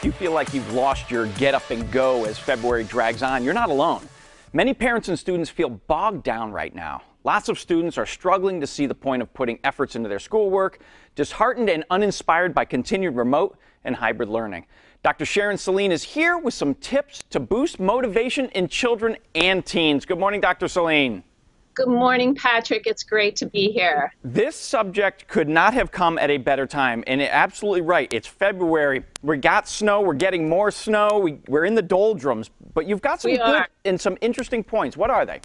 you feel like you've lost your get up and go as February drags on, you're not alone. Many parents and students feel bogged down right now. Lots of students are struggling to see the point of putting efforts into their schoolwork, disheartened and uninspired by continued remote and hybrid learning. Dr. Sharon Saline is here with some tips to boost motivation in children and teens. Good morning, Dr. Saline. Good morning, Patrick. It's great to be here. This subject could not have come at a better time, and you're absolutely right. It's February. We got snow. We're getting more snow. We're in the doldrums, but you've got some good and some interesting points. What are they?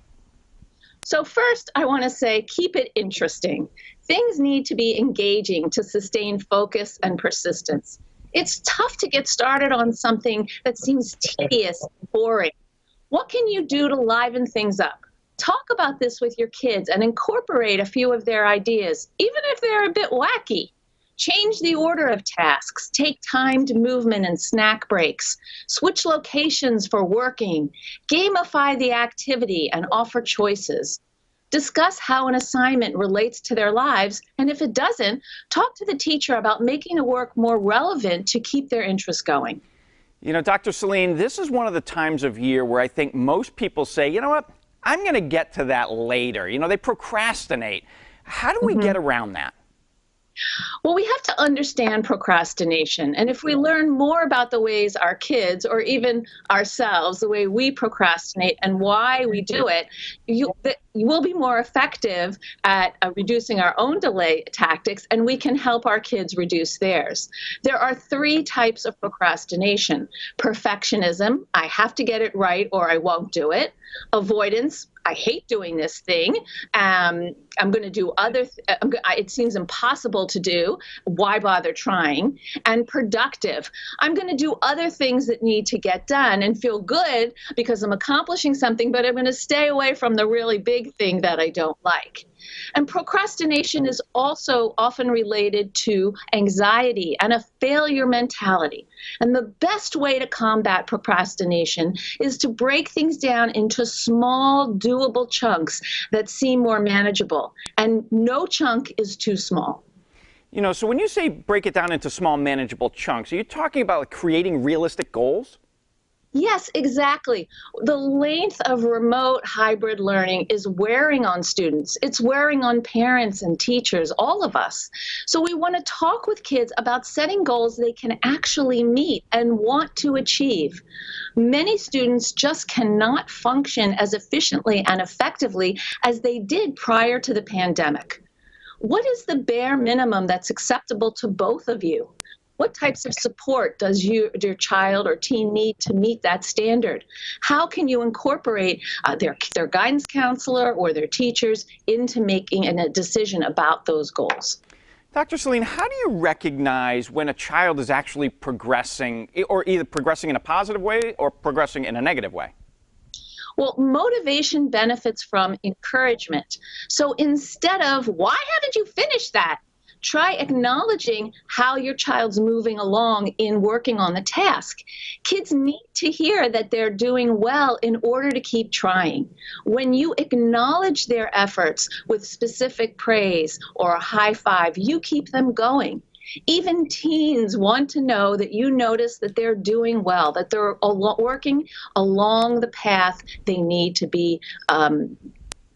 So first, I want to say keep it interesting. Things need to be engaging to sustain focus and persistence. It's tough to get started on something that seems tedious and boring. What can you do to liven things up? Talk about this with your kids and incorporate a few of their ideas, even if they're a bit wacky. Change the order of tasks, take timed movement and snack breaks, switch locations for working, gamify the activity and offer choices. Discuss how an assignment relates to their lives, and if it doesn't, talk to the teacher about making the work more relevant to keep their interest going. You know, Dr. Saline, this is one of the times of year where I think most people say, you know what, I'm going to get to that later. You know, they procrastinate. How do we get around that? Well, we have to understand procrastination. And if we learn more about the ways our kids, or even ourselves, the way we procrastinate and why we do it, you will be more effective at reducing our own delay tactics, and we can help our kids reduce theirs. There are three types of procrastination. Perfectionism, I have to get it right or I won't do it. Avoidance, I hate doing this thing. I'm going to do it seems impossible to do. Why bother trying? And productive, I'm going to do other things that need to get done and feel good because I'm accomplishing something, but I'm going to stay away from the really big thing that I don't like. And procrastination is also often related to anxiety and a failure mentality. And the best way to combat procrastination is to break things down into small, doable chunks that seem more manageable. And no chunk is too small. You know, so when you say break it down into small, manageable chunks, are you talking about creating realistic goals? Yes, exactly. The length of remote hybrid learning is wearing on students. It's wearing on parents and teachers, all of us. So we want to talk with kids about setting goals they can actually meet and want to achieve. Many students just cannot function as efficiently and effectively as they did prior to the pandemic. What is the bare minimum that's acceptable to both of you? What types of support does your child or teen need to meet that standard? How can you incorporate their guidance counselor or their teachers into making a decision about those goals? Dr. Saline, how do you recognize when a child is actually progressing, or either progressing in a positive way or progressing in a negative way? Well, motivation benefits from encouragement. So instead of, why haven't you finished that? Try acknowledging how your child's moving along in working on the task. Kids need to hear that they're doing well in order to keep trying. When you acknowledge their efforts with specific praise or a high five, you keep them going. Even teens want to know that you notice that they're doing well, that they're working along the path they need to be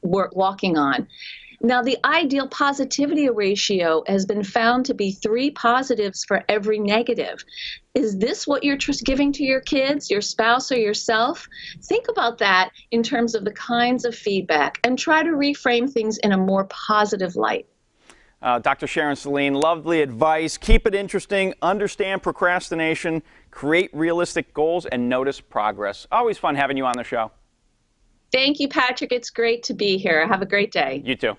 walking on. Now, the ideal positivity ratio has been found to be 3 positives for every negative. Is this what you're giving to your kids, your spouse, or yourself? Think about that in terms of the kinds of feedback and try to reframe things in a more positive light. Dr. Sharon Saline, lovely advice. Keep it interesting, understand procrastination, create realistic goals, and notice progress. Always fun having you on the show. Thank you, Patrick. It's great to be here. Have a great day. You too.